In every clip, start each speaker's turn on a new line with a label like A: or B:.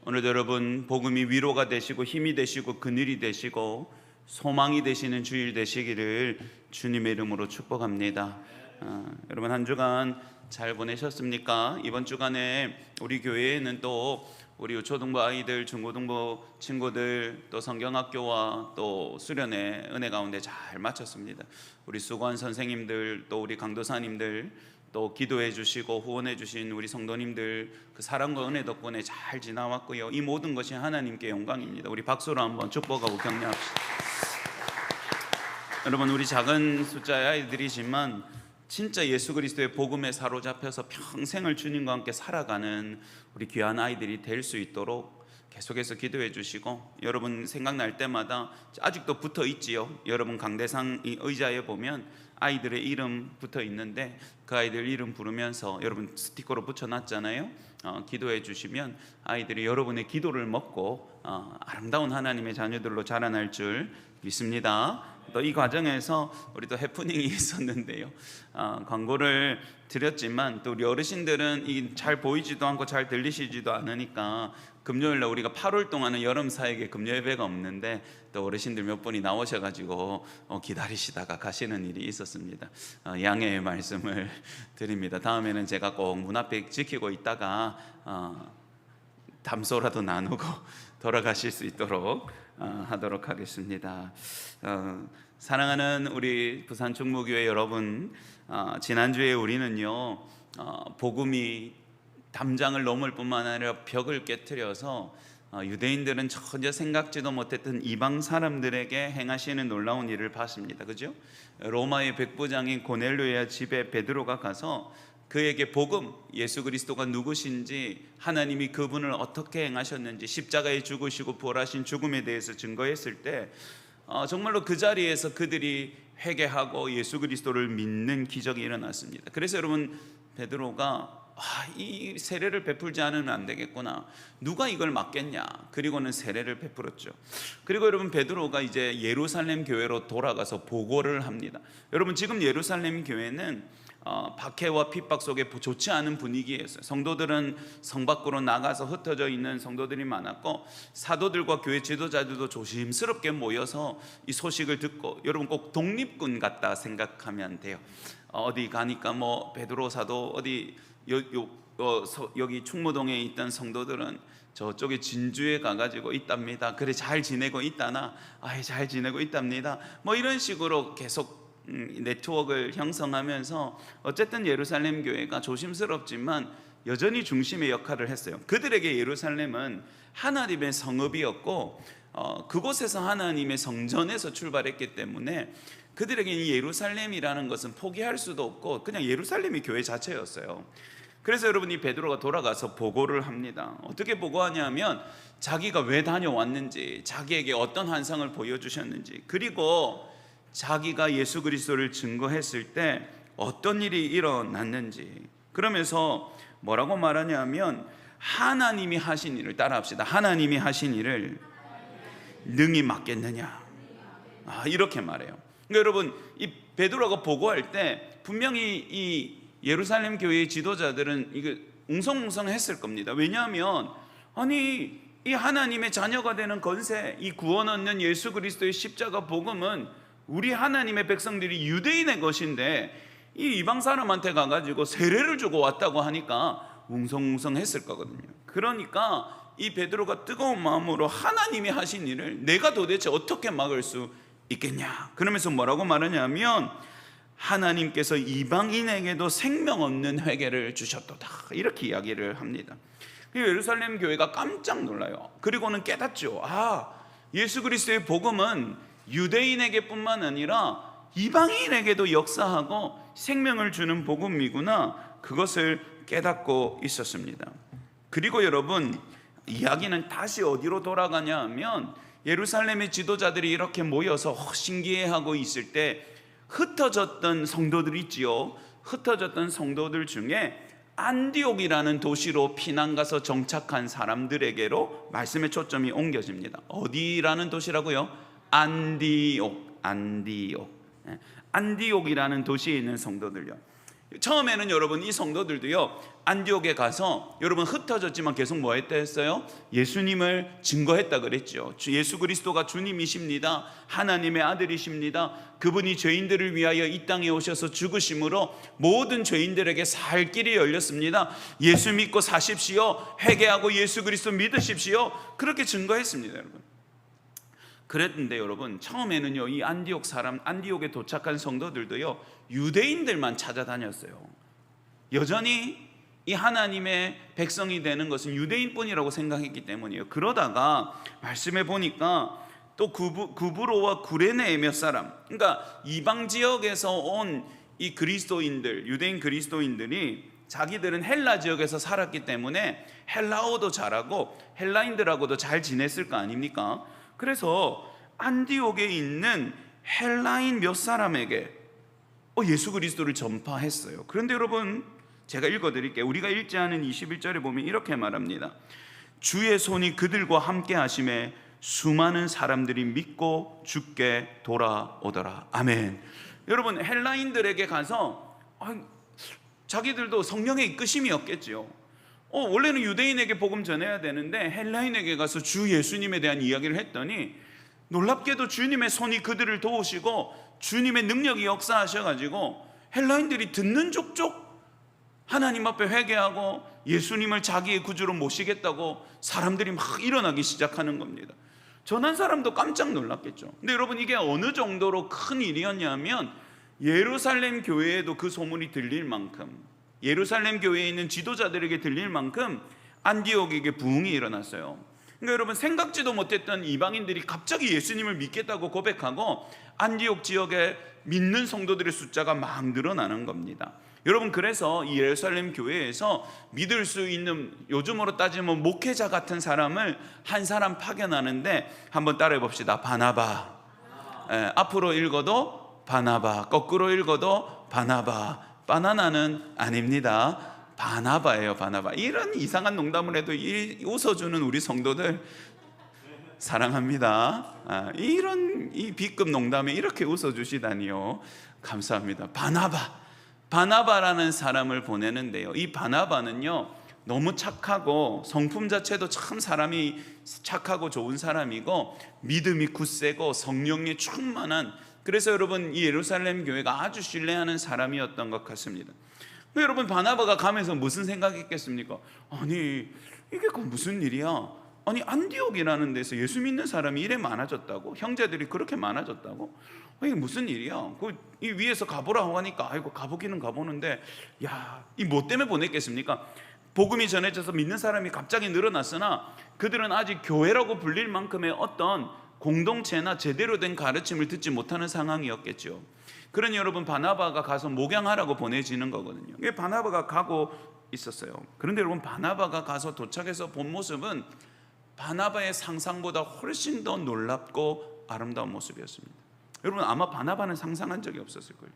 A: 오늘도 여러분 복음이 위로가 되시고 힘이 되시고 그늘이 되시고 소망이 되시는 주일 되시기를 주님의 이름으로 축복합니다. 여러분 한 주간 잘 보내셨습니까? 이번 주간에 우리 교회에는 또 우리 초등부 아이들, 중고등부 친구들, 또 성경학교와 또 수련회 은혜 가운데 잘 마쳤습니다. 우리 수고한 선생님들, 또 우리 강도사님들, 또 기도해 주시고 후원해 주신 우리 성도님들 그 사랑과 은혜 덕분에 잘 지나왔고요. 이 모든 것이 하나님께 영광입니다. 우리 박수로 한번 축복하고 격려합시다. 여러분, 우리 작은 숫자의 아이들이지만 진짜 예수 그리스도의 복음에 사로잡혀서 평생을 주님과 함께 살아가는 우리 귀한 아이들이 될 수 있도록 계속해서 기도해 주시고, 여러분 생각날 때마다 아직도 붙어 있지요. 여러분 강대상 이 의자에 보면 아이들의 이름 붙어 있는데 그 아이들 이름 부르면서 여러분 스티커로 붙여놨잖아요. 기도해 주시면 아이들이 여러분의 기도를 먹고 아름다운 하나님의 자녀들로 자라날 줄 믿습니다. 또 이 과정에서 우리 또 해프닝이 있었는데요. 광고를 드렸지만 또 우리 어르신들은 이 잘 보이지도 않고 잘 들리시지도 않으니까 금요일날 우리가 8월 동안은 여름 사역에 금요 예배가 없는데 또 어르신들 몇 분이 나오셔가지고 기다리시다가 가시는 일이 있었습니다. 양해의 말씀을 드립니다. 다음에는 제가 꼭 문 앞에 지키고 있다가 담소라도 나누고 돌아가실 수 있도록 하도록 하겠습니다. 사랑하는 우리 부산 충무교회 여러분, 지난주에 우리는요 복음이 담장을 넘을 뿐만 아니라 벽을 깨트려서 유대인들은 전혀 생각지도 못했던 이방 사람들에게 행하시는 놀라운 일을 봤습니다. 그죠? 로마의 백부장인 고넬료의 집에 베드로가 가서 그에게 복음, 예수 그리스도가 누구신지, 하나님이 그분을 어떻게 행하셨는지, 십자가에 죽으시고 부활하신 죽음에 대해서 증거했을 때 정말로 그 자리에서 그들이 회개하고 예수 그리스도를 믿는 기적이 일어났습니다. 그래서 여러분, 베드로가 이 세례를 베풀지 않으면 안 되겠구나, 누가 이걸 맡겠냐, 그리고는 세례를 베풀었죠. 그리고 여러분, 베드로가 이제 예루살렘 교회로 돌아가서 보고를 합니다. 여러분, 지금 예루살렘 교회는 박해와 핍박 속에 좋지 않은 분위기였어요. 성도들은 성 밖으로 나가서 흩어져 있는 성도들이 많았고, 사도들과 교회 지도자들도 조심스럽게 모여서 이 소식을 듣고, 여러분 꼭 독립군 같다 생각하면 돼요. 어디 가니까 뭐 베드로 사도 어디 여기 충무동에 있던 성도들은 저쪽에 진주에 가가지고 있답니다. 그래 잘 지내고 있다나, 잘 지내고 있답니다. 뭐 이런 식으로 계속 네트워크를 형성하면서 어쨌든 예루살렘 교회가 조심스럽지만 여전히 중심의 역할을 했어요. 그들에게 예루살렘은 하나님의 성읍이었고 그곳에서 하나님의 성전에서 출발했기 때문에 그들에게 이 예루살렘이라는 것은 포기할 수도 없고 그냥 예루살렘이 교회 자체였어요. 그래서 여러분, 이 베드로가 돌아가서 보고를 합니다. 어떻게 보고하냐면 자기가 왜 다녀왔는지, 자기에게 어떤 환상을 보여주셨는지, 그리고 자기가 예수 그리스도를 증거했을 때 어떤 일이 일어났는지, 그러면서 뭐라고 말하냐면 하나님이 하신 일을, 따라합시다. 하나님이 하신 일을 능히 맡겠느냐, 이렇게 말해요. 그러니까 여러분, 이 베드로가 보고할 때 분명히 이 예루살렘 교회의 지도자들은 이게 웅성웅성했을 겁니다. 왜냐하면 이 하나님의 자녀가 되는 건세, 이 구원 얻는 예수 그리스도의 십자가 복음은 우리 하나님의 백성들이 유대인의 것인데 이 이방 사람한테 가가지고 세례를 주고 왔다고 하니까 웅성웅성했을 거거든요. 그러니까 이 베드로가 뜨거운 마음으로 하나님이 하신 일을 내가 도대체 어떻게 막을 수 있겠냐, 그러면서 뭐라고 말하냐면 하나님께서 이방인에게도 생명 없는 회개를 주셨도다, 이렇게 이야기를 합니다. 예루살렘 교회가 깜짝 놀라요. 그리고는 깨닫죠. 예수 그리스도의 복음은 유대인에게 뿐만 아니라 이방인에게도 역사하고 생명을 주는 복음이구나, 그것을 깨닫고 있었습니다. 그리고 여러분, 이야기는 다시 어디로 돌아가냐 하면 예루살렘의 지도자들이 이렇게 모여서 신기해하고 있을 때 흩어졌던 성도들이 있지요. 흩어졌던 성도들 중에 안디옥이라는 도시로 피난 가서 정착한 사람들에게로 말씀의 초점이 옮겨집니다. 어디라는 도시라고요? 안디옥. 안디옥이라는 도시에 있는 성도들요. 처음에는 여러분 이 성도들도요, 안디옥에 가서 여러분 흩어졌지만 계속 뭐 했다 했어요? 예수님을 증거했다 그랬죠. 예수 그리스도가 주님이십니다, 하나님의 아들이십니다, 그분이 죄인들을 위하여 이 땅에 오셔서 죽으심으로 모든 죄인들에게 살 길이 열렸습니다, 예수 믿고 사십시오, 회개하고 예수 그리스도 믿으십시오, 그렇게 증거했습니다. 여러분, 그랬는데 여러분, 처음에는요, 이 안디옥에 도착한 성도들도요, 유대인들만 찾아다녔어요. 여전히 이 하나님의 백성이 되는 것은 유대인뿐이라고 생각했기 때문이에요. 그러다가 말씀해 보니까 또 구브로와 구레네의 몇 사람, 그러니까 이방 지역에서 온 이 그리스도인들, 유대인 그리스도인들이 자기들은 헬라 지역에서 살았기 때문에 헬라어도 잘하고 헬라인들하고도 잘 지냈을 거 아닙니까? 그래서 안디옥에 있는 헬라인 몇 사람에게 예수 그리스도를 전파했어요. 그런데 여러분, 제가 읽어드릴게요. 우리가 읽지 않은 21절에 보면 이렇게 말합니다. 주의 손이 그들과 함께 하심에 수많은 사람들이 믿고 주께 돌아오더라. 아멘. 여러분, 헬라인들에게 가서 자기들도 성령의 이끄심이 없겠죠. 원래는 유대인에게 복음 전해야 되는데 헬라인에게 가서 주 예수님에 대한 이야기를 했더니 놀랍게도 주님의 손이 그들을 도우시고 주님의 능력이 역사하셔가지고 헬라인들이 듣는 족족 하나님 앞에 회개하고 예수님을 자기의 구주로 모시겠다고 사람들이 막 일어나기 시작하는 겁니다. 전한 사람도 깜짝 놀랐겠죠. 근데 여러분, 이게 어느 정도로 큰 일이었냐면 예루살렘 교회에도 그 소문이 들릴 만큼, 예루살렘 교회에 있는 지도자들에게 들릴 만큼 안디옥에게 부흥이 일어났어요. 그러니까 여러분, 생각지도 못했던 이방인들이 갑자기 예수님을 믿겠다고 고백하고 안디옥 지역에 믿는 성도들의 숫자가 막 늘어나는 겁니다. 여러분, 그래서 이 예루살렘 교회에서 믿을 수 있는, 요즘으로 따지면 목회자 같은 사람을 한 사람 파견하는데, 한번 따라해 봅시다. 바나바. 앞으로 읽어도 바나바, 거꾸로 읽어도 바나바. 바나나는 아닙니다. 바나바예요. 바나바. 이런 이상한 농담을 해도 웃어주는 우리 성도들 사랑합니다. 이런 이 B급 농담에 이렇게 웃어주시다니요, 감사합니다. 바나바라는 사람을 보내는데요, 이 바나바는요 너무 착하고 성품 자체도 참 사람이 착하고 좋은 사람이고 믿음이 굳세고 성령에 충만한, 그래서 여러분 이 예루살렘 교회가 아주 신뢰하는 사람이었던 것 같습니다. 여러분, 바나바가 가면서 무슨 생각했겠습니까? 아니, 이게 무슨 일이야? 아니, 안디옥이라는 데서 예수 믿는 사람이 이래 많아졌다고? 형제들이 그렇게 많아졌다고? 이게 무슨 일이야? 이 위에서 가보라고 하니까 아이고 가보기는 가보는데, 야, 이 뭐 때문에 보냈겠습니까? 복음이 전해져서 믿는 사람이 갑자기 늘어났으나 그들은 아직 교회라고 불릴 만큼의 어떤 공동체나 제대로 된 가르침을 듣지 못하는 상황이었겠죠. 그러니 여러분, 바나바가 가서 목양하라고 보내지는 거거든요. 바나바가 가고 있었어요. 그런데 여러분, 바나바가 가서 도착해서 본 모습은 바나바의 상상보다 훨씬 더 놀랍고 아름다운 모습이었습니다. 여러분, 아마 바나바는 상상한 적이 없었을 거예요.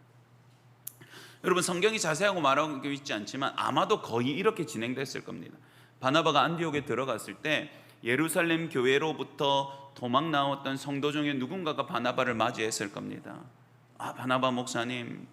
A: 여러분, 성경이 자세하고 말하고 있지 않지만 아마도 거의 이렇게 진행됐을 겁니다. 바나바가 안디옥에 들어갔을 때 예루살렘 교회로부터 도망 나왔던 성도 중에 누군가가 바나바를 맞이했을 겁니다. 바나바 목사님,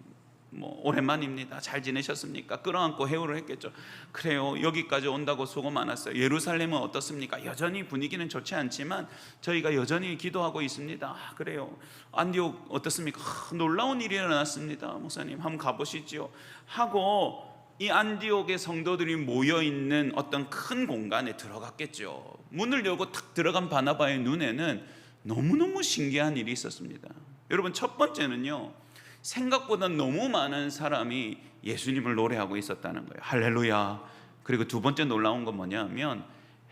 A: 오랜만입니다. 잘 지내셨습니까? 끌어안고 해오를 했겠죠. 그래요, 여기까지 온다고 수고 많았어요. 예루살렘은 어떻습니까? 여전히 분위기는 좋지 않지만 저희가 여전히 기도하고 있습니다. 그래요. 안디옥 어떻습니까? 놀라운 일이 일어났습니다. 목사님, 한번 가보시지요 하고 이 안디옥의 성도들이 모여있는 어떤 큰 공간에 들어갔겠죠. 문을 열고 탁 들어간 바나바의 눈에는 너무너무 신기한 일이 있었습니다. 여러분, 첫 번째는요, 생각보다 너무 많은 사람이 예수님을 노래하고 있었다는 거예요. 할렐루야. 그리고 두 번째 놀라운 건 뭐냐면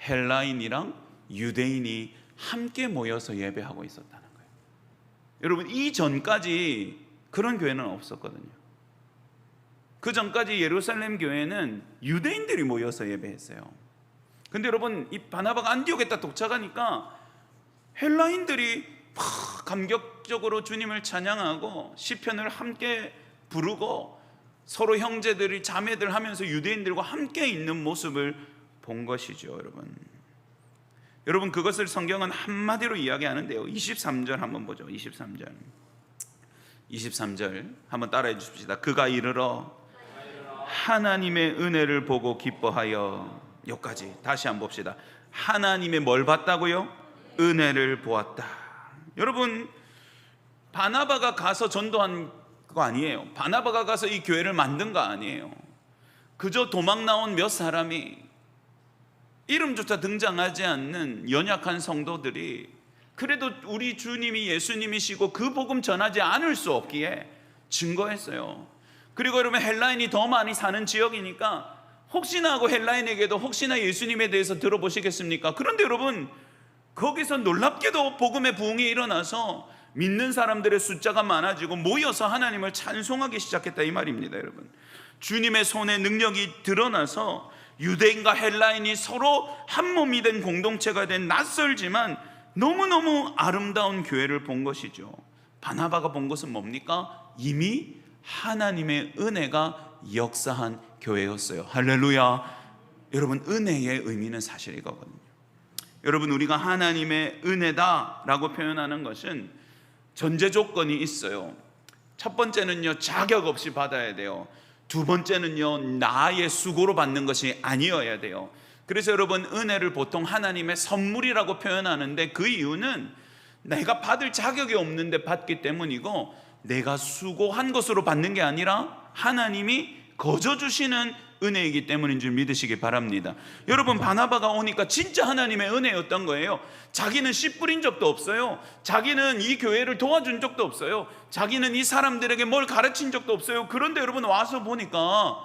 A: 헬라인이랑 유대인이 함께 모여서 예배하고 있었다는 거예요. 여러분, 이 전까지 그런 교회는 없었거든요. 그 전까지 예루살렘 교회는 유대인들이 모여서 예배했어요. 근데 여러분, 이 바나바가 안디옥에 딱 도착하니까 헬라인들이 감격적으로 주님을 찬양하고 시편을 함께 부르고 서로 형제들이 자매들 하면서 유대인들과 함께 있는 모습을 본 것이죠. 여러분, 그것을 성경은 한마디로 이야기하는데요, 23절 한번 보죠. 23절 한번 따라해 주십시다. 그가 이르러 하나님의 은혜를 보고 기뻐하여. 여기까지 다시 한번 봅시다. 하나님의 뭘 봤다고요? 은혜를 보았다. 여러분, 바나바가 가서 전도한 거 아니에요. 바나바가 가서 이 교회를 만든 거 아니에요. 그저 도망 나온 몇 사람이, 이름조차 등장하지 않는 연약한 성도들이 그래도 우리 주님이 예수님이시고 그 복음 전하지 않을 수 없기에 증거했어요. 그리고 여러분, 헬라인이 더 많이 사는 지역이니까 혹시나 하고 헬라인에게도 혹시나 예수님에 대해서 들어보시겠습니까? 그런데 여러분, 거기서 놀랍게도 복음의 부흥이 일어나서 믿는 사람들의 숫자가 많아지고 모여서 하나님을 찬송하기 시작했다, 이 말입니다. 여러분, 주님의 손의 능력이 드러나서 유대인과 헬라인이 서로 한 몸이 된 공동체가 된 낯설지만 너무너무 아름다운 교회를 본 것이죠. 바나바가 본 것은 뭡니까? 이미 하나님의 은혜가 역사한 교회였어요. 할렐루야. 여러분, 은혜의 의미는 사실 이거거든요. 여러분, 우리가 하나님의 은혜다라고 표현하는 것은 전제 조건이 있어요. 첫 번째는요, 자격 없이 받아야 돼요. 두 번째는요, 나의 수고로 받는 것이 아니어야 돼요. 그래서 여러분, 은혜를 보통 하나님의 선물이라고 표현하는데 그 이유는 내가 받을 자격이 없는데 받기 때문이고, 내가 수고한 것으로 받는 게 아니라 하나님이 거저 주시는 은혜이기 때문인 줄 믿으시기 바랍니다. 여러분, 바나바가 오니까 진짜 하나님의 은혜였던 거예요. 자기는 씨 뿌린 적도 없어요. 자기는 이 교회를 도와준 적도 없어요. 자기는 이 사람들에게 뭘 가르친 적도 없어요. 그런데 여러분, 와서 보니까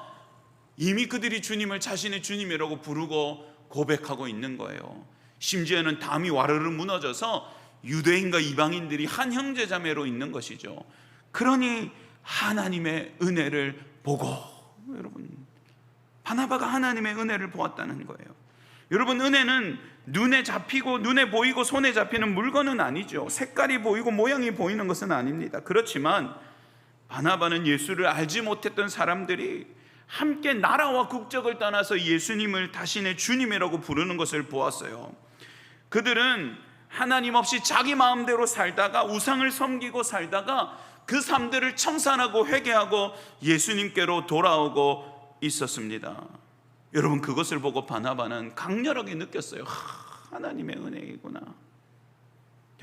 A: 이미 그들이 주님을 자신의 주님이라고 부르고 고백하고 있는 거예요. 심지어는 담이 와르르 무너져서 유대인과 이방인들이 한 형제자매로 있는 것이죠. 그러니 하나님의 은혜를 보고, 여러분, 바나바가 하나님의 은혜를 보았다는 거예요. 여러분, 은혜는 눈에 잡히고 눈에 보이고 손에 잡히는 물건은 아니죠. 색깔이 보이고 모양이 보이는 것은 아닙니다. 그렇지만 바나바는 예수를 알지 못했던 사람들이 함께 나라와 국적을 떠나서 예수님을 자신의 주님이라고 부르는 것을 보았어요. 그들은 하나님 없이 자기 마음대로 살다가 우상을 섬기고 살다가 그 삶들을 청산하고 회개하고 예수님께로 돌아오고 있었습니다. 여러분, 그것을 보고 바나바는 강렬하게 느꼈어요. 하나님의 은혜이구나.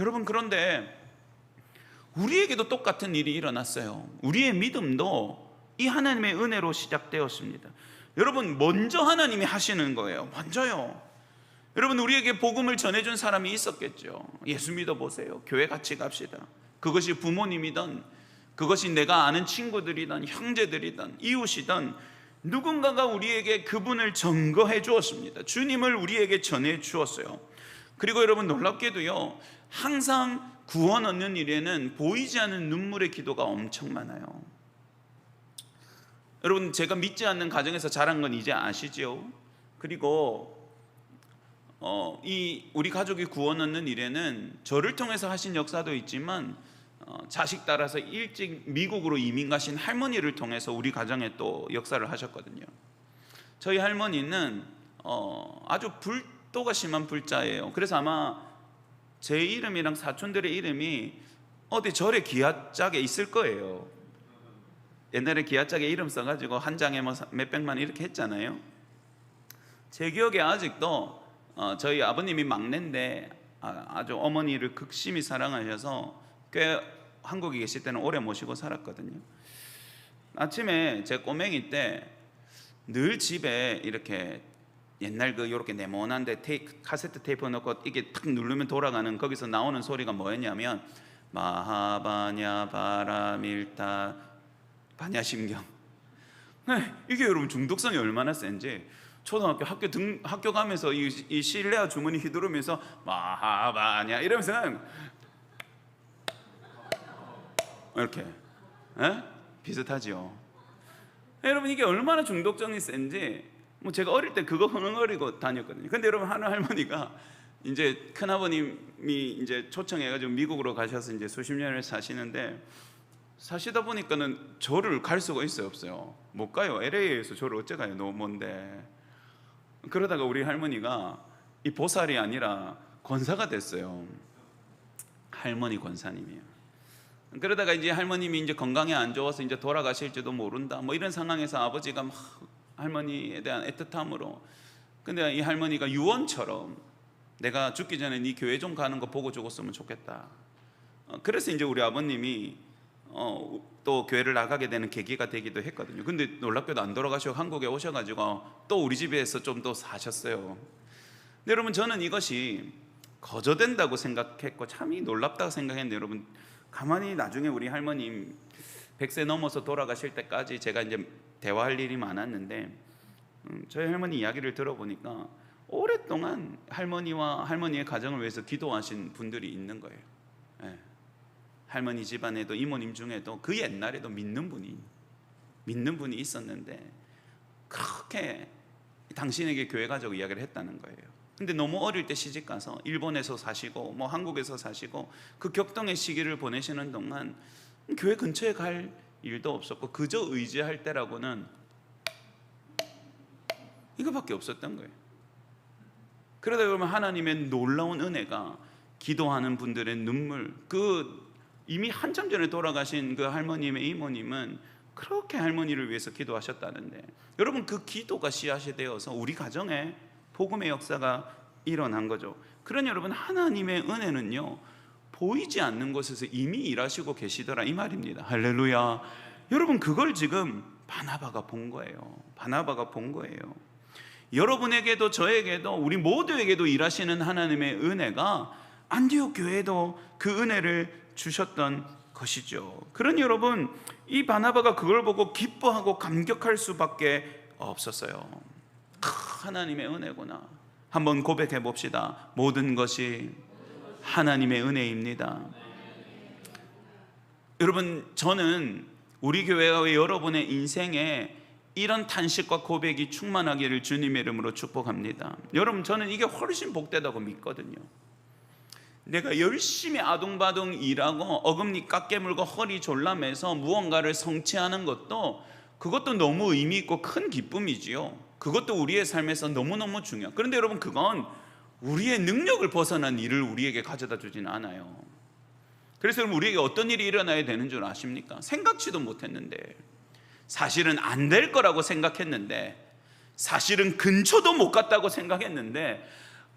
A: 여러분, 그런데 우리에게도 똑같은 일이 일어났어요. 우리의 믿음도 이 하나님의 은혜로 시작되었습니다. 여러분, 먼저 하나님이 하시는 거예요. 먼저요. 여러분, 우리에게 복음을 전해준 사람이 있었겠죠. 예수 믿어보세요. 교회 같이 갑시다. 그것이 부모님이든 그것이 내가 아는 친구들이든 형제들이든 이웃이든 누군가가 우리에게 그분을 증거해 주었습니다. 주님을 우리에게 전해 주었어요. 그리고 여러분, 놀랍게도요, 항상 구원 얻는 일에는 보이지 않는 눈물의 기도가 엄청 많아요. 여러분, 제가 믿지 않는 가정에서 자란 건 이제 아시죠? 그리고 이 우리 가족이 구원 얻는 일에는 저를 통해서 하신 역사도 있지만 자식 따라서 일찍 미국으로 이민 가신 할머니를 통해서 우리 가정에 또 역사를 하셨거든요. 저희 할머니는 아주 불도가 심한 불자예요. 그래서 아마 제 이름이랑 사촌들의 이름이 어디 절에 기아짝에 있을 거예요. 옛날에 기아짝에 이름 써가지고 한 장에 뭐 몇백만 이렇게 했잖아요. 제 기억에 아직도 저희 아버님이 막내인데 아주 어머니를 극심히 사랑하셔서 꽤 한국에 계실 때는 오래 모시고 살았거든요. 아침에 제 꼬맹이 때 늘 집에 이렇게 옛날 그 요렇게 네모난데 카세트 테이프 넣고 이게 탁 누르면 돌아가는, 거기서 나오는 소리가 뭐였냐면 마하바냐 바라밀타 반야심경. 이게 여러분 중독성이 얼마나 센지, 초등학교 학교 가면서 이 실내화 주머니 휘두르면서 마하바냐 이러면서 이렇게 비슷하죠. 여러분, 이게 얼마나 중독성이 센지, 뭐 제가 어릴 때 그거 흥얼거리고 다녔거든요. 근데 여러분, 하는 할머니가 이제 큰아버님이 이제 초청해가지고 미국으로 가셔서 이제 수십 년을 사시는데, 사시다 보니까는 절을 갈 수가 있어요, 없어요? 못 가요. LA에서 절을 어째 가요? 너무 먼데. 그러다가 우리 할머니가 이 보살이 아니라 권사가 됐어요. 할머니 권사님이에요. 그러다가 이제 할머님이 이제 건강이 안 좋아서 이제 돌아가실지도 모른다, 뭐 이런 상황에서 아버지가 막 할머니에 대한 애틋함으로, 근데 이 할머니가 유언처럼 내가 죽기 전에 네 교회 좀 가는 거 보고 죽었으면 좋겠다. 그래서 이제 우리 아버님이 또 교회를 나가게 되는 계기가 되기도 했거든요. 근데 놀랍게도 안 돌아가시고 한국에 오셔가지고 또 우리 집에서 좀 더 사셨어요. 근데 여러분, 저는 이것이 거저된다고 생각했고 참이 놀랍다고 생각했는데, 여러분 가만히 나중에 우리 할머님 100세 넘어서 돌아가실 때까지 제가 이제 대화할 일이 많았는데, 저희 할머니 이야기를 들어보니까 오랫동안 할머니와 할머니의 가정을 위해서 기도하신 분들이 있는 거예요. 예. 할머니 집안에도 이모님 중에도 그 옛날에도 믿는 분이 있었는데 그렇게 당신에게 교회 가자고 이야기를 했다는 거예요. 근데 너무 어릴 때 시집가서 일본에서 사시고 뭐 한국에서 사시고 그 격동의 시기를 보내시는 동안 교회 근처에 갈 일도 없었고 그저 의지할 때라고는 이거밖에 없었던 거예요. 그러다 보면 하나님의 놀라운 은혜가 기도하는 분들의 눈물, 이미 한참 전에 돌아가신 그 할머님의 이모님은 그렇게 할머니를 위해서 기도하셨다는데, 여러분 그 기도가 씨앗이 되어서 우리 가정에 복음의 역사가 일어난 거죠. 그러니 여러분, 하나님의 은혜는요 보이지 않는 곳에서 이미 일하시고 계시더라 이 말입니다. 할렐루야. 여러분 그걸 지금 바나바가 본 거예요. 여러분에게도 저에게도 우리 모두에게도 일하시는 하나님의 은혜가 안디옥 교회에도 그 은혜를 주셨던 것이죠. 그러니 여러분, 이 바나바가 그걸 보고 기뻐하고 감격할 수밖에 없었어요. 하나님의 은혜구나. 한번 고백해 봅시다. 모든 것이 하나님의 은혜입니다. 여러분, 저는 우리 교회와 여러분의 인생에 이런 탄식과 고백이 충만하기를 주님의 이름으로 축복합니다. 여러분, 저는 이게 훨씬 복되다고 믿거든요. 내가 열심히 아둥바둥 일하고 어금니 깎게 물고 허리 졸라매서 무언가를 성취하는 것도, 그것도 너무 의미 있고 큰 기쁨이지요. 그것도 우리의 삶에서 너무너무 중요해요. 그런데 여러분, 그건 우리의 능력을 벗어난 일을 우리에게 가져다 주진 않아요. 그래서 여러분, 우리에게 어떤 일이 일어나야 되는 줄 아십니까? 생각지도 못했는데, 사실은 안 될 거라고 생각했는데, 사실은 근처도 못 갔다고 생각했는데,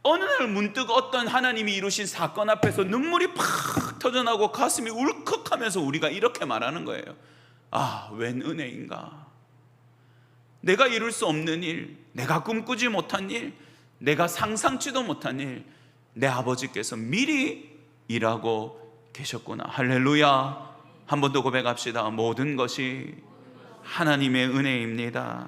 A: 어느 날 문득 어떤 하나님이 이루신 사건 앞에서 눈물이 팍 터져나오고 가슴이 울컥하면서 우리가 이렇게 말하는 거예요. 아, 웬 은혜인가. 내가 이룰 수 없는 일, 내가 꿈꾸지 못한 일, 내가 상상치도 못한 일, 내 아버지께서 미리 일하고 계셨구나. 할렐루야. 한 번 더 고백합시다. 모든 것이 하나님의 은혜입니다.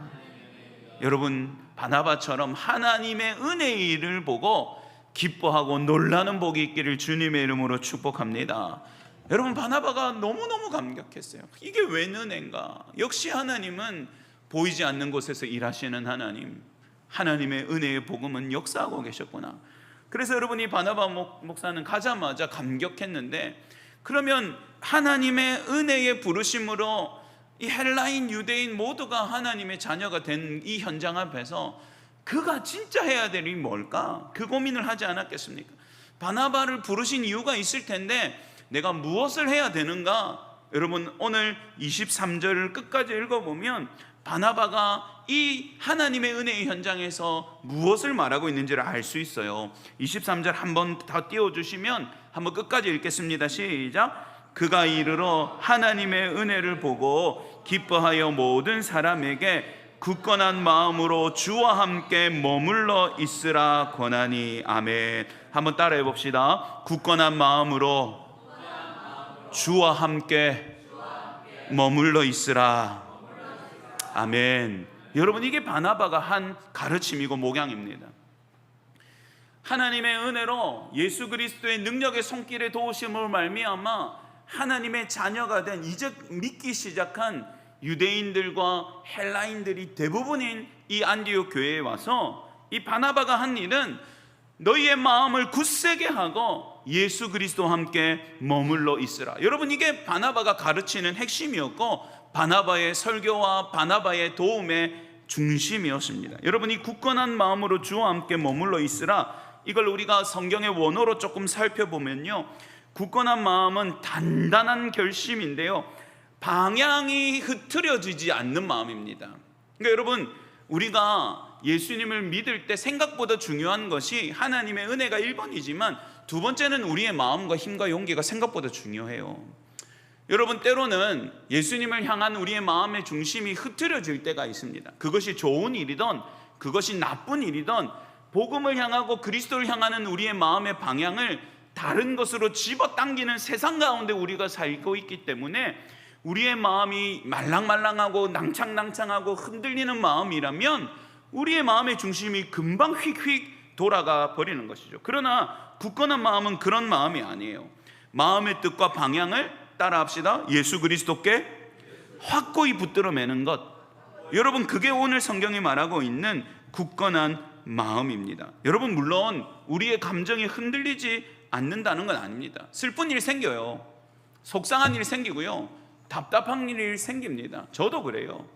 A: 여러분, 바나바처럼 하나님의 은혜의 일을 보고 기뻐하고 놀라는 복이 있기를 주님의 이름으로 축복합니다. 여러분, 바나바가 너무너무 감격했어요. 이게 웬 은혜인가. 역시 하나님은 보이지 않는 곳에서 일하시는 하나님, 하나님의 은혜의 복음은 역사하고 계셨구나. 그래서 여러분, 이 바나바 목사는 가자마자 감격했는데, 그러면 하나님의 은혜의 부르심으로 이 헬라인 유대인 모두가 하나님의 자녀가 된 이 현장 앞에서 그가 진짜 해야 될 일이 뭘까? 그 고민을 하지 않았겠습니까? 바나바를 부르신 이유가 있을 텐데 내가 무엇을 해야 되는가? 여러분, 오늘 23절을 끝까지 읽어보면 바나바가 이 하나님의 은혜의 현장에서 무엇을 말하고 있는지를 알 수 있어요. 23절 한번 다 띄워주시면 한번 끝까지 읽겠습니다. 시작. 그가 이르러 하나님의 은혜를 보고 기뻐하여 모든 사람에게 굳건한 마음으로 주와 함께 머물러 있으라 권하니. 아멘. 한번 따라해 봅시다. 굳건한 마음으로 주와 함께 머물러 있으라. 아멘. 여러분, 이게 바나바가 한 가르침이고 목양입니다. 하나님의 은혜로 예수 그리스도의 능력의 손길에 도우심을 말미암아 하나님의 자녀가 된, 이제 믿기 시작한 유대인들과 헬라인들이 대부분인 이 안디옥 교회에 와서 이 바나바가 한 일은 너희의 마음을 굳세게 하고 예수 그리스도와 함께 머물러 있으라. 여러분, 이게 바나바가 가르치는 핵심이었고 바나바의 설교와 바나바의 도움의 중심이었습니다. 여러분, 이 굳건한 마음으로 주와 함께 머물러 있으라, 이걸 우리가 성경의 원어로 조금 살펴보면요, 굳건한 마음은 단단한 결심인데요, 방향이 흐트러지지 않는 마음입니다. 그러니까 여러분, 우리가 예수님을 믿을 때 생각보다 중요한 것이 하나님의 은혜가 1번이지만 두 번째는 우리의 마음과 힘과 용기가 생각보다 중요해요. 여러분, 때로는 예수님을 향한 우리의 마음의 중심이 흐트러질 때가 있습니다. 그것이 좋은 일이든 그것이 나쁜 일이든 복음을 향하고 그리스도를 향하는 우리의 마음의 방향을 다른 것으로 집어당기는 세상 가운데 우리가 살고 있기 때문에 우리의 마음이 말랑말랑하고 낭창낭창하고 흔들리는 마음이라면 우리의 마음의 중심이 금방 휙휙 돌아가 버리는 것이죠. 그러나 굳건한 마음은 그런 마음이 아니에요. 마음의 뜻과 방향을 따라합시다. 예수 그리스도께 확고히 붙들어 매는 것. 여러분, 그게 오늘 성경이 말하고 있는 굳건한 마음입니다. 여러분, 물론 우리의 감정이 흔들리지 않는다는 건 아닙니다. 슬픈 일이 생겨요. 속상한 일이 생기고요, 답답한 일이 생깁니다. 저도 그래요.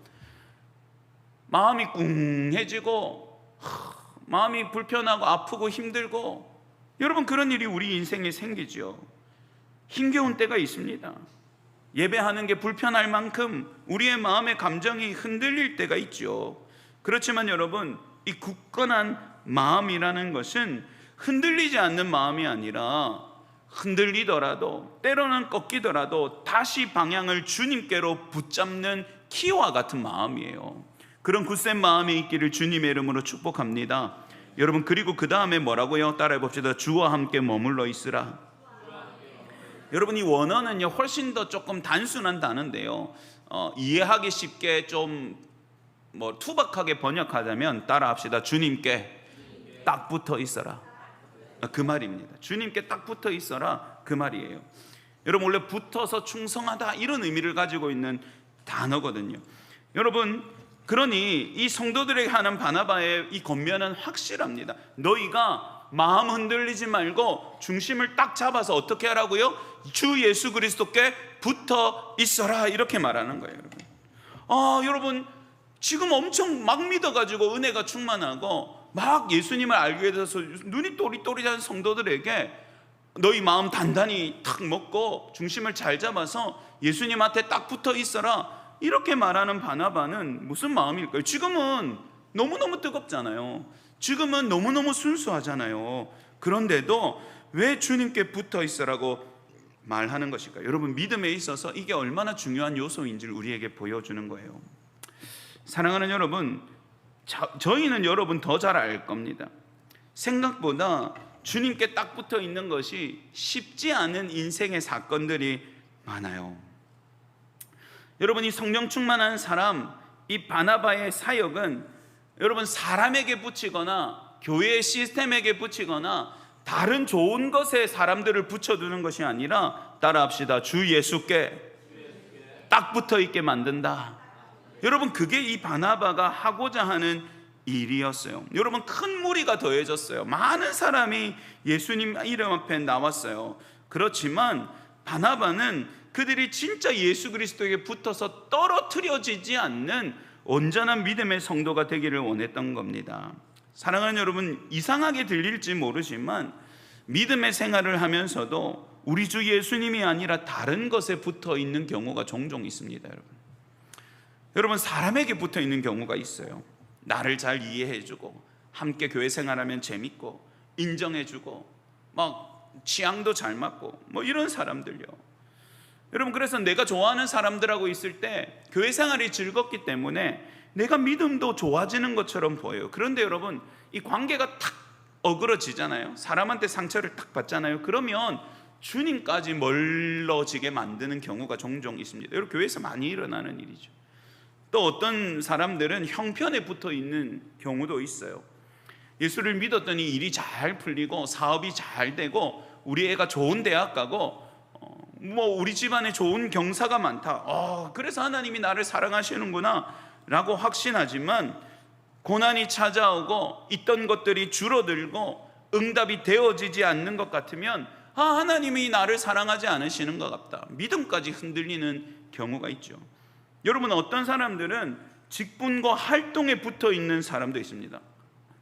A: 마음이 꿍해지고 마음이 불편하고 아프고 힘들고, 여러분, 그런 일이 우리 인생에 생기죠. 힘겨운 때가 있습니다. 예배하는 게 불편할 만큼 우리의 마음의 감정이 흔들릴 때가 있죠. 그렇지만 여러분, 이 굳건한 마음이라는 것은 흔들리지 않는 마음이 아니라 흔들리더라도 때로는 꺾이더라도 다시 방향을 주님께로 붙잡는 키와 같은 마음이에요. 그런 굳센 마음이 있기를 주님의 이름으로 축복합니다. 여러분, 그리고 그 다음에 뭐라고요? 따라해 봅시다. 주와 함께 머물러 있으라. 여러분, 이 원어는요 훨씬 더 조금 단순한 단어인데요, 이해하기 쉽게 좀 투박하게 번역하자면 따라합시다. 주님께 딱 붙어 있어라, 그 말입니다. 주님께 딱 붙어 있어라, 그 말이에요. 여러분, 원래 붙어서 충성하다 이런 의미를 가지고 있는 단어거든요. 여러분, 그러니 이 성도들에게 하는 바나바의 이 권면은 확실합니다. 너희가 마음 흔들리지 말고 중심을 딱 잡아서 어떻게 하라고요? 주 예수 그리스도께 붙어 있어라, 이렇게 말하는 거예요. 여러분, 지금 엄청 막 믿어가지고 은혜가 충만하고 막 예수님을 알게 돼서 눈이 또리또리한 성도들에게 너희 마음 단단히 탁 먹고 중심을 잘 잡아서 예수님한테 딱 붙어 있어라, 이렇게 말하는 바나바는 무슨 마음일까요? 지금은 너무너무 뜨겁잖아요. 지금은 너무너무 순수하잖아요. 그런데도 왜 주님께 붙어 있으라고 말하는 것일까요? 여러분, 믿음에 있어서 이게 얼마나 중요한 요소인지를 우리에게 보여주는 거예요. 사랑하는 여러분, 저희는 여러분 더 잘 알 겁니다. 생각보다 주님께 딱 붙어 있는 것이 쉽지 않은 인생의 사건들이 많아요. 여러분, 이 성령 충만한 사람, 이 바나바의 사역은 여러분 사람에게 붙이거나 교회의 시스템에게 붙이거나 다른 좋은 것에 사람들을 붙여두는 것이 아니라 따라합시다. 주 예수께 딱 붙어 있게 만든다. 여러분, 그게 이 바나바가 하고자 하는 일이었어요. 여러분, 큰 무리가 더해졌어요. 많은 사람이 예수님 이름 앞에 나왔어요. 그렇지만 바나바는 그들이 진짜 예수 그리스도에게 붙어서 떨어뜨려지지 않는 온전한 믿음의 성도가 되기를 원했던 겁니다. 사랑하는 여러분, 이상하게 들릴지 모르지만 믿음의 생활을 하면서도 우리 주 예수님이 아니라 다른 것에 붙어 있는 경우가 종종 있습니다. 여러분, 사람에게 붙어 있는 경우가 있어요. 나를 잘 이해해주고 함께 교회 생활하면 재밌고 인정해주고 막 취향도 잘 맞고 이런 사람들요. 여러분, 그래서 내가 좋아하는 사람들하고 있을 때 교회 생활이 즐겁기 때문에 내가 믿음도 좋아지는 것처럼 보여요. 그런데 여러분, 이 관계가 탁 어그러지잖아요. 사람한테 상처를 탁 받잖아요. 그러면 주님까지 멀어지게 만드는 경우가 종종 있습니다. 여러분, 교회에서 많이 일어나는 일이죠. 또 어떤 사람들은 형편에 붙어 있는 경우도 있어요. 예수를 믿었더니 일이 잘 풀리고 사업이 잘 되고 우리 애가 좋은 대학 가고 우리 집안에 좋은 경사가 많다. 그래서 하나님이 나를 사랑하시는구나 라고 확신하지만 고난이 찾아오고 있던 것들이 줄어들고 응답이 되어지지 않는 것 같으면 하나님이 나를 사랑하지 않으시는 것 같다. 믿음까지 흔들리는 경우가 있죠. 여러분, 어떤 사람들은 직분과 활동에 붙어 있는 사람도 있습니다.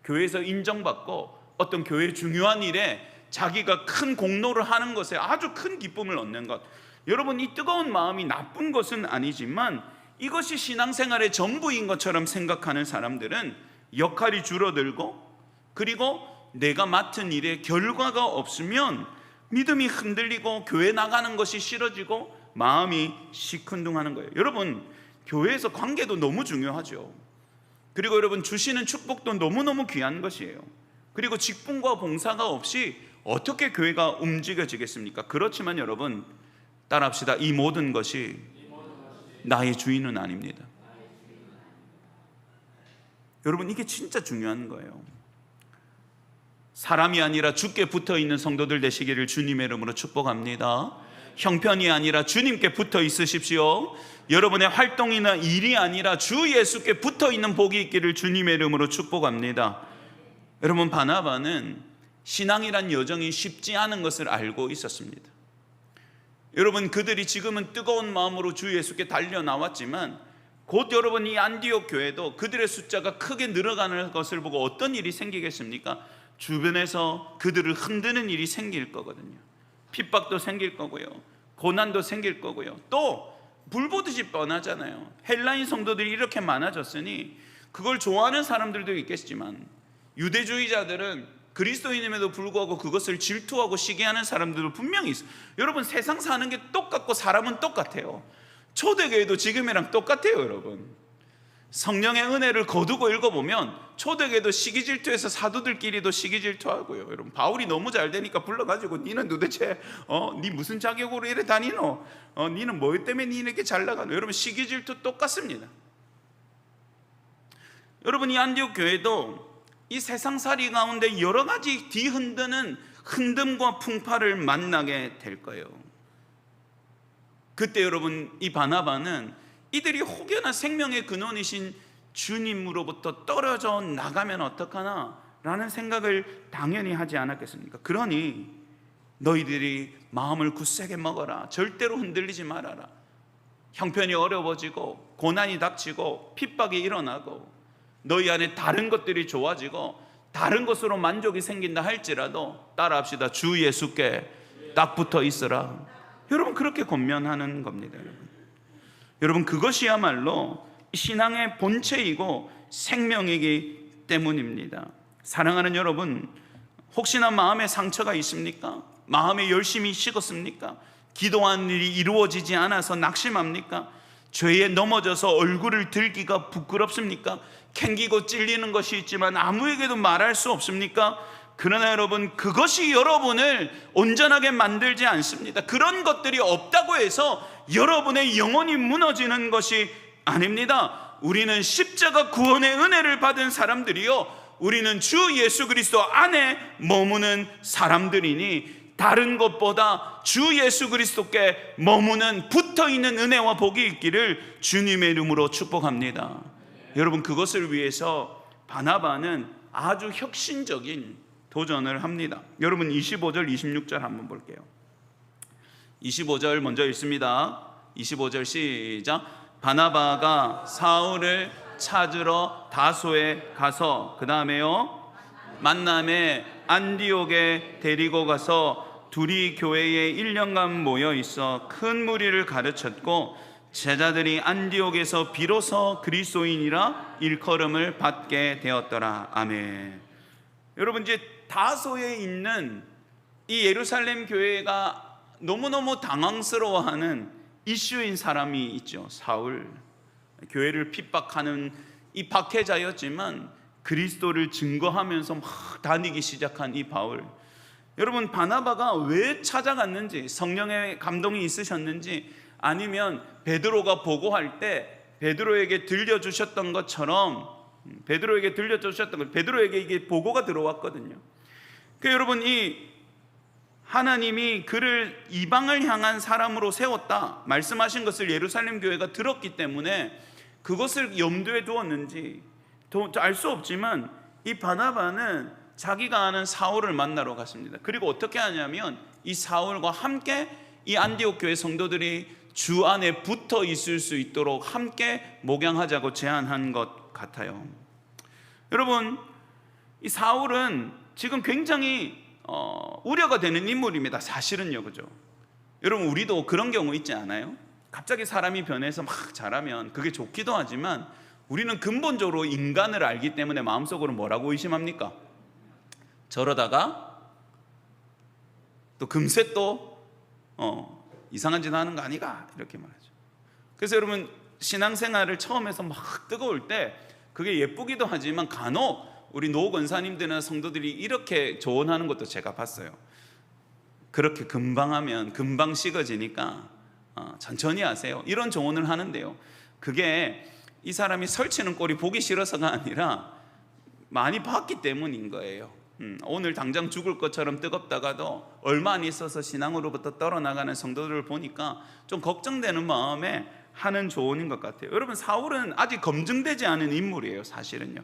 A: 교회에서 인정받고 어떤 교회 중요한 일에 자기가 큰 공로를 하는 것에 아주 큰 기쁨을 얻는 것. 여러분, 이 뜨거운 마음이 나쁜 것은 아니지만 이것이 신앙생활의 전부인 것처럼 생각하는 사람들은 역할이 줄어들고, 그리고 내가 맡은 일에 결과가 없으면 믿음이 흔들리고 교회 나가는 것이 싫어지고 마음이 시큰둥하는 거예요. 여러분, 교회에서 관계도 너무 중요하죠. 그리고 여러분, 주시는 축복도 너무너무 귀한 것이에요. 그리고 직분과 봉사가 없이 어떻게 교회가 움직여지겠습니까? 그렇지만 여러분, 따라합시다. 이 모든 것이 나의 주인은 아닙니다. 여러분, 이게 진짜 중요한 거예요. 사람이 아니라 주께 붙어있는 성도들 되시기를 주님의 이름으로 축복합니다. 형편이 아니라 주님께 붙어 있으십시오. 여러분의 활동이나 일이 아니라 주 예수께 붙어있는 복이 있기를 주님의 이름으로 축복합니다. 여러분, 바나바는 신앙이란 여정이 쉽지 않은 것을 알고 있었습니다. 여러분, 그들이 지금은 뜨거운 마음으로 주 예수께 달려나왔지만 곧 여러분, 이 안디옥 교회도 그들의 숫자가 크게 늘어가는 것을 보고 어떤 일이 생기겠습니까? 주변에서 그들을 흔드는 일이 생길 거거든요. 핍박도 생길 거고요, 고난도 생길 거고요, 또 불보듯이 뻔하잖아요. 헬라인 성도들이 이렇게 많아졌으니 그걸 좋아하는 사람들도 있겠지만 유대주의자들은 그리스도인임에도 불구하고 그것을 질투하고 시기하는 사람들도 분명히 있어요. 여러분, 세상 사는 게 똑같고 사람은 똑같아요. 초대교회도 지금이랑 똑같아요. 여러분, 성령의 은혜를 거두고 읽어보면 초대교회도 시기질투해서 사도들끼리도 시기질투하고요. 여러분, 바울이 너무 잘 되니까 불러가지고 니는 도대체 니 무슨 자격으로 이래 다니노? 니는 뭐 때문에 니 이렇게 잘 나가노? 여러분, 시기질투 똑같습니다. 여러분, 이 안디옥 교회도 이 세상살이 가운데 여러 가지 뒤흔드는 흔듦과 풍파를 만나게 될 거예요. 그때 여러분, 이 바나바는 이들이 혹여나 생명의 근원이신 주님으로부터 떨어져 나가면 어떡하나 라는 생각을 당연히 하지 않았겠습니까? 그러니 너희들이 마음을 굳세게 먹어라. 절대로 흔들리지 말아라. 형편이 어려워지고 고난이 닥치고 핍박이 일어나고 너희 안에 다른 것들이 좋아지고 다른 것으로 만족이 생긴다 할지라도 따라합시다. 주 예수께 딱 붙어 있으라. 여러분, 그렇게 권면하는 겁니다. 여러분, 그것이야말로 신앙의 본체이고 생명이기 때문입니다. 사랑하는 여러분, 혹시나 마음에 상처가 있습니까? 마음에 열심히 식었습니까? 기도한 일이 이루어지지 않아서 낙심합니까? 죄에 넘어져서 얼굴을 들기가 부끄럽습니까? 캥기고 찔리는 것이 있지만 아무에게도 말할 수 없습니까? 그러나 여러분, 그것이 여러분을 온전하게 만들지 않습니다. 그런 것들이 없다고 해서 여러분의 영혼이 무너지는 것이 아닙니다. 우리는 십자가 구원의 은혜를 받은 사람들이요, 우리는 주 예수 그리스도 안에 머무는 사람들이니 다른 것보다 주 예수 그리스도께 머무는 붙어있는 은혜와 복이 있기를 주님의 이름으로 축복합니다. 여러분, 그것을 위해서 바나바는 아주 혁신적인 도전을 합니다. 여러분, 25절 26절 한번 볼게요. 25절 먼저 읽습니다. 25절 시작. 바나바가 사울을 찾으러 다소에 가서, 그 다음에요, 만남에 안디옥에 데리고 가서 둘이 교회에 1년간 모여 있어 큰 무리를 가르쳤고 제자들이 안디옥에서 비로소 그리스도인이라 일컬음을 받게 되었더라. 아멘. 여러분, 이제 다소에 있는 이 예루살렘 교회가 너무너무 당황스러워하는 이슈인 사람이 있죠. 사울. 교회를 핍박하는 이 박해자였지만 그리스도를 증거하면서 막 다니기 시작한 이 바울. 여러분, 바나바가 왜 찾아갔는지, 성령의 감동이 있으셨는지, 아니면 베드로가 보고할 때 베드로에게 들려주셨던 것처럼, 베드로에게 이게 보고가 들어왔거든요. 그러니까 여러분, 이 하나님이 그를 이방을 향한 사람으로 세웠다 말씀하신 것을 예루살렘 교회가 들었기 때문에 그것을 염두에 두었는지 알 수 없지만 이 바나바는 자기가 아는 사울을 만나러 갔습니다. 그리고 어떻게 하냐면 이 사울과 함께 이 안디옥 교회 성도들이 주 안에 붙어 있을 수 있도록 함께 목양하자고 제안한 것 같아요. 여러분, 이 사울은 지금 굉장히 우려가 되는 인물입니다. 사실은요, 그죠? 여러분, 우리도 그런 경우 있지 않아요? 갑자기 사람이 변해서 막 잘하면 그게 좋기도 하지만 우리는 근본적으로 인간을 알기 때문에 마음속으로 뭐라고 의심합니까? 저러다가 또 금세 또 이상한 짓 하는 거 아니가? 이렇게 말하죠. 그래서 여러분, 신앙생활을 처음에서 막 뜨거울 때 그게 예쁘기도 하지만 간혹 우리 노 권사님들이나 성도들이 이렇게 조언하는 것도 제가 봤어요. 그렇게 금방 하면 금방 식어지니까 천천히 하세요, 이런 조언을 하는데요, 그게 이 사람이 설치는 꼴이 보기 싫어서가 아니라 많이 봤기 때문인 거예요. 오늘 당장 죽을 것처럼 뜨겁다가도 얼마 안 있어서 신앙으로부터 떨어나가는 성도들을 보니까 좀 걱정되는 마음에 하는 조언인 것 같아요. 여러분, 사울은 아직 검증되지 않은 인물이에요. 사실은요,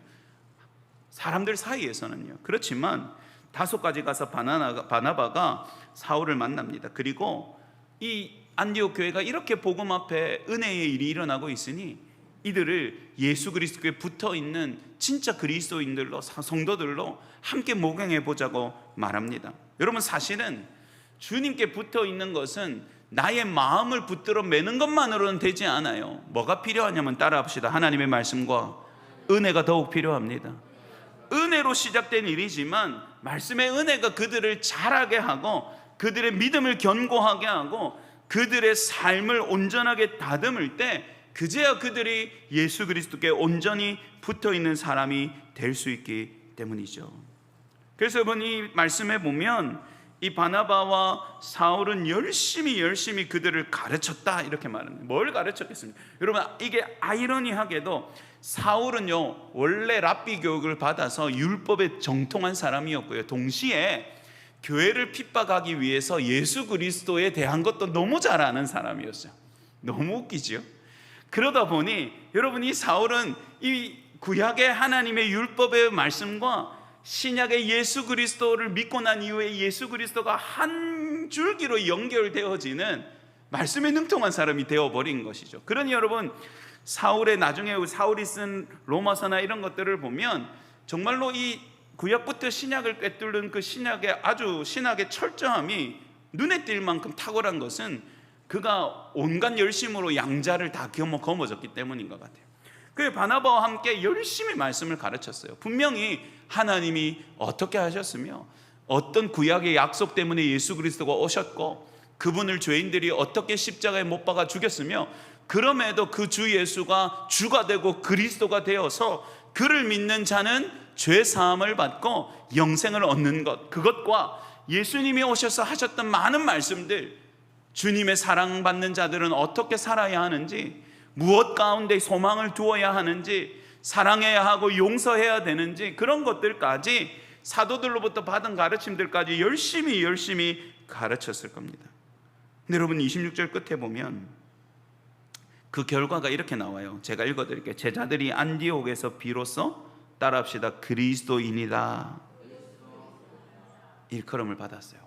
A: 사람들 사이에서는요. 그렇지만 다소까지 가서 바나바가 사울을 만납니다. 그리고 이 안디옥 교회가 이렇게 복음 앞에 은혜의 일이 일어나고 있으니 이들을 예수 그리스도에 붙어 있는 진짜 그리스도인들로, 성도들로 함께 목양해 보자고 말합니다. 여러분, 사실은 주님께 붙어 있는 것은 나의 마음을 붙들어 매는 것만으로는 되지 않아요. 뭐가 필요하냐면 따라합시다. 하나님의 말씀과 은혜가 더욱 필요합니다. 은혜로 시작된 일이지만 말씀의 은혜가 그들을 자라게 하고 그들의 믿음을 견고하게 하고 그들의 삶을 온전하게 다듬을 때 그제야 그들이 예수 그리스도께 온전히 붙어있는 사람이 될 수 있기 때문이죠. 그래서 여러분, 이 말씀에 보면 이 바나바와 사울은 열심히 그들을 가르쳤다, 이렇게 말합니다. 뭘 가르쳤겠습니까? 여러분, 이게 아이러니하게도 사울은요, 원래 랍비 교육을 받아서 율법에 정통한 사람이었고요, 동시에 교회를 핍박하기 위해서 예수 그리스도에 대한 것도 너무 잘 아는 사람이었어요. 너무 웃기죠? 그러다 보니 여러분, 이 사울은 이 구약의 하나님의 율법의 말씀과 신약의 예수 그리스도를 믿고 난 이후에 예수 그리스도가 한 줄기로 연결되어지는 말씀에 능통한 사람이 되어버린 것이죠. 그러니 여러분, 사울의 나중에 사울이 쓴 로마서나 이런 것들을 보면 정말로 이 구약부터 신약을 꿰뚫는 그 신약의 아주 신학의 철저함이 눈에 띌 만큼 탁월한 것은 그가 온갖 열심으로 양자를 다 거머졌기 때문인 것 같아요. 그 바나바와 함께 열심히 말씀을 가르쳤어요. 분명히 하나님이 어떻게 하셨으며 어떤 구약의 약속 때문에 예수 그리스도가 오셨고 그분을 죄인들이 어떻게 십자가에 못 박아 죽였으며 그럼에도 그 주 예수가 주가 되고 그리스도가 되어서 그를 믿는 자는 죄 사함을 받고 영생을 얻는 것, 그것과 예수님이 오셔서 하셨던 많은 말씀들, 주님의 사랑받는 자들은 어떻게 살아야 하는지, 무엇 가운데 소망을 두어야 하는지, 사랑해야 하고 용서해야 되는지, 그런 것들까지 사도들로부터 받은 가르침들까지 열심히 가르쳤을 겁니다. 근데 여러분, 26절 끝에 보면 그 결과가 이렇게 나와요. 제가 읽어드릴게요. 제자들이 안디옥에서 비로소 따라합시다. 그리스도인이다, 일컬음을 받았어요.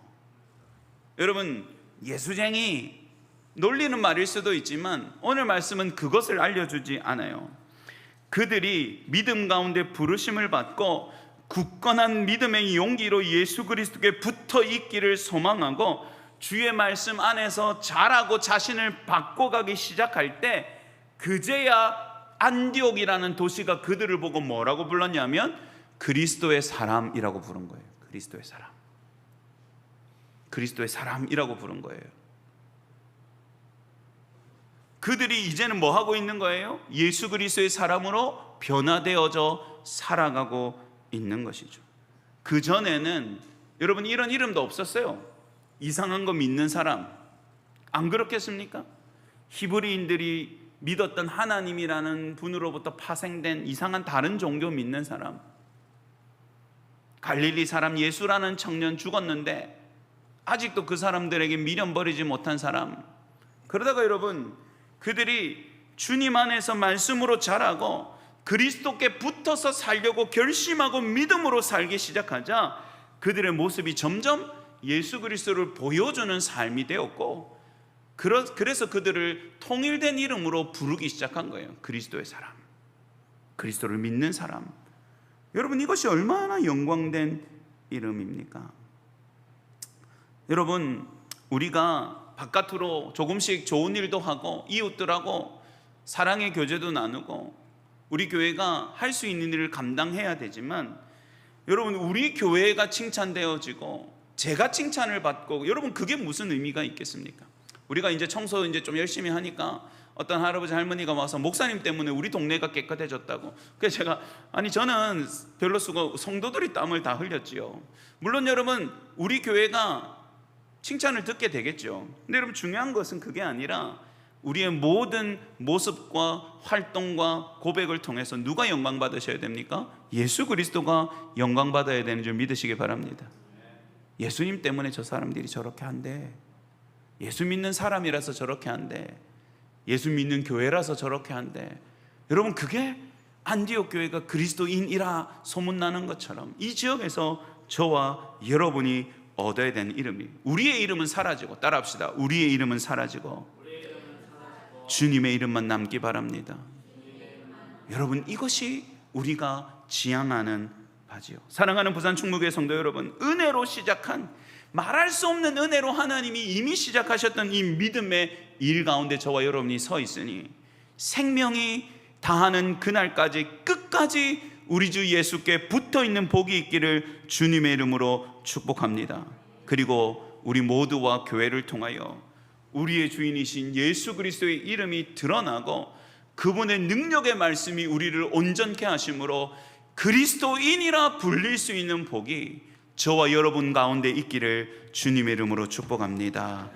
A: 여러분, 예수쟁이, 놀리는 말일 수도 있지만 오늘 말씀은 그것을 알려주지 않아요. 그들이 믿음 가운데 부르심을 받고 굳건한 믿음의 용기로 예수 그리스도께 붙어 있기를 소망하고 주의 말씀 안에서 자라고 자신을 바꿔가기 시작할 때 그제야 안디옥이라는 도시가 그들을 보고 뭐라고 불렀냐면 그리스도의 사람이라고 부른 거예요. 그리스도의 사람, 그리스도의 사람이라고 부른 거예요. 그들이 이제는 뭐 하고 있는 거예요? 예수 그리스도의 사람으로 변화되어져 살아가고 있는 것이죠. 그 전에는 여러분, 이런 이름도 없었어요. 이상한 거 믿는 사람, 안 그렇겠습니까? 히브리인들이 믿었던 하나님이라는 분으로부터 파생된 이상한 다른 종교 믿는 사람, 갈릴리 사람 예수라는 청년 죽었는데 아직도 그 사람들에게 미련 버리지 못한 사람. 그러다가 여러분, 그들이 주님 안에서 말씀으로 자라고 그리스도께 붙어서 살려고 결심하고 믿음으로 살기 시작하자 그들의 모습이 점점 예수 그리스도를 보여주는 삶이 되었고, 그래서 그들을 통일된 이름으로 부르기 시작한 거예요. 그리스도의 사람, 그리스도를 믿는 사람. 여러분, 이것이 얼마나 영광된 이름입니까? 여러분, 우리가 바깥으로 조금씩 좋은 일도 하고 이웃들하고 사랑의 교제도 나누고 우리 교회가 할 수 있는 일을 감당해야 되지만, 여러분, 우리 교회가 칭찬되어지고 제가 칭찬을 받고, 여러분, 그게 무슨 의미가 있겠습니까? 우리가 이제 청소 이제 좀 열심히 하니까 어떤 할아버지 할머니가 와서 목사님 때문에 우리 동네가 깨끗해졌다고. 그래서 제가, 아니, 저는 별로 쓰고 성도들이 땀을 다 흘렸지요. 물론 여러분, 우리 교회가 칭찬을 듣게 되겠죠. 근데 여러분, 중요한 것은 그게 아니라 우리의 모든 모습과 활동과 고백을 통해서 누가 영광 받으셔야 됩니까? 예수 그리스도가 영광 받아야 되는 줄 믿으시기 바랍니다. 예수님 때문에 저 사람들이 저렇게 한대, 예수 믿는 사람이라서 저렇게 한대, 예수 믿는 교회라서 저렇게 한대. 여러분, 그게 안디옥 교회가 그리스도인이라 소문나는 것처럼 이 지역에서 저와 여러분이 얻어야 되는 이름이, 우리의 이름은 사라지고, 따라합시다, 우리의 이름은 사라지고 주님의 이름만 남기 바랍니다. 여러분, 이것이 우리가 지향하는 바지요. 사랑하는 부산충무교회 성도 여러분, 은혜로 시작한, 말할 수 없는 은혜로 하나님이 이미 시작하셨던 이 믿음의 일 가운데 저와 여러분이 서 있으니, 생명이 다하는 그날까지 끝까지 우리 주 예수께 붙어있는 복이 있기를 주님의 이름으로 축복합니다. 그리고 우리 모두와 교회를 통하여 우리의 주인이신 예수 그리스도의 이름이 드러나고 그분의 능력의 말씀이 우리를 온전케 하심으로 그리스도인이라 불릴 수 있는 복이 저와 여러분 가운데 있기를 주님의 이름으로 축복합니다.